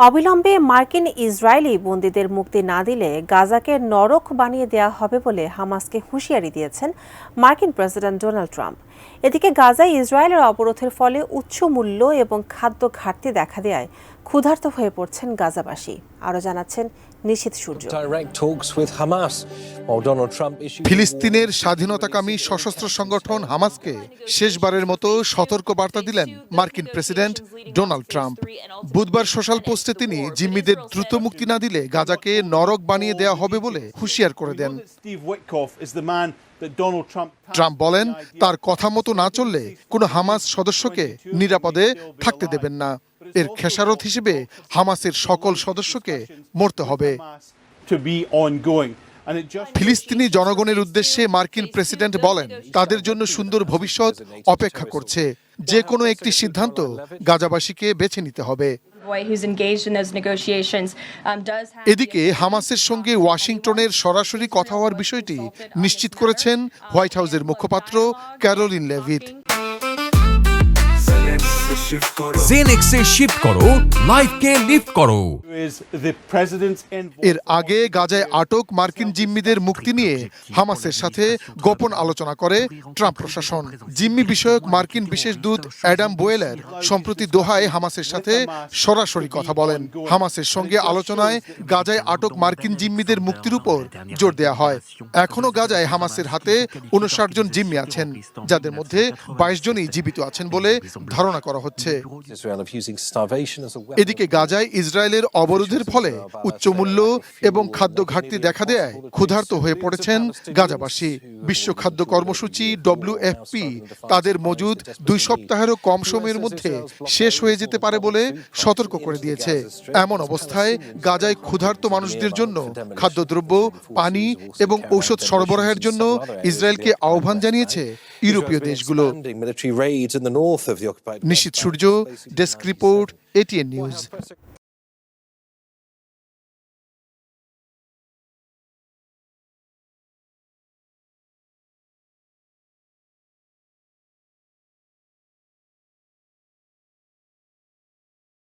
অবিলম্বে মার্কিন ইসরায়েলি বন্দীদের মুক্তি না দিলে গাজাকে নরক বানিয়ে দেওয়া হবে বলে হামাসকে হুঁশিয়ারি দিয়েছেন মার্কিন প্রেসিডেন্ট ডোনাল্ড ট্রাম্প। এদিকে গাজায় ইসরায়েলের অবরোধের ফলে উচ্চ মূল্য এবং খাদ্য ঘাটতি দেখা দেওয়ায় ক্ষুধার্ত হয়ে পড়ছেন গাজাবাসী। আরও জানাচ্ছেন নিশীথ সূর্য। ফিলিস্তিনের স্বাধীনতাকামী সশস্ত্র সংগঠন হামাসকে শেষবারের মতো সতর্ক বার্তা দিলেন মার্কিন প্রেসিডেন্ট ডোনাল্ড ট্রাম্প। বুধবার সোশ্যাল পোস্টে তিনি জিম্মিদের দ্রুত মুক্তি না দিলে গাজাকে নরক বানিয়ে দেওয়া হবে বলে হুঁশিয়ার করে দেন। ট্রাম্প বলেন, তার কথা মতো না চললে কোনো হামাস সদস্যকে নিরাপদে থাকতে দেবেন না। এর খেসারত হিসেবে হামাসের সকল সদস্যকে মরতে হবে। ফিলিস্তিনি জনগণের উদ্দেশ্যে মার্কিন প্রেসিডেন্ট বলেন, তাদের জন্য সুন্দর ভবিষ্যৎ অপেক্ষা করছে। যে কোনো একটি সিদ্ধান্ত গাজাবাসীকে বেছে নিতে হবে। এদিকে হামাসের সঙ্গে ওয়াশিংটনের সরাসরি কথা হওয়ার বিষয়টি নিশ্চিত করেছেন হোয়াইট হাউসের মুখপাত্র ক্যারোলিন লেভিট। জেনেক্সে শিফট করো, লাইফকে লিফট করো। এর আগে গাজায় আটক মার্কিন জিম্মিদের মুক্তি নিয়ে হামাসের সাথে গোপন আলোচনা করে ট্রাম্প প্রশাসন। জিম্মি বিষয়ক মার্কিন বিশেষ দূত অ্যাডাম বোয়েলার সম্প্রতি দোহায় হামাসের সাথে সরাসরি কথা বলেন। হামাসের সঙ্গে আলোচনায় গাজায় আটক মার্কিন জিম্মিদের মুক্তির উপর জোর দেওয়া হয়। এখনো গাজায় হামাসের হাতে 59 জন জিম্মি আছেন, যাদের মধ্যে 22 জনই জীবিত আছেন বলে ধারণা করা হচ্ছে। এদিকে গাজায় ইসরায়েলের অবরোধের ফলে উচ্চমূল্য এবং খাদ্য ঘাটতি দেখা দেয় ক্ষুধার্ত হয়ে পড়েছেন গাজাবাসী। বিশ্ব খাদ্য কর্মসূচি WFP তাদের মজুদ 2 সপ্তাহেরও কম সময়ের মধ্যে শেষ হয়ে যেতে পারে বলে সতর্ক করে দিয়েছে। এমন অবস্থায় গাজায় ক্ষুধার্ত মানুষদের জন্য খাদ্যদ্রব্য, পানি এবং ঔষধ সরবরাহের জন্য ইসরায়েলকে আহ্বান জানিয়েছে ইউরোপীয় দেশগুলো। নিশীথ সূর্য, ডেস্ক রিপোর্ট, ATN নিউজ।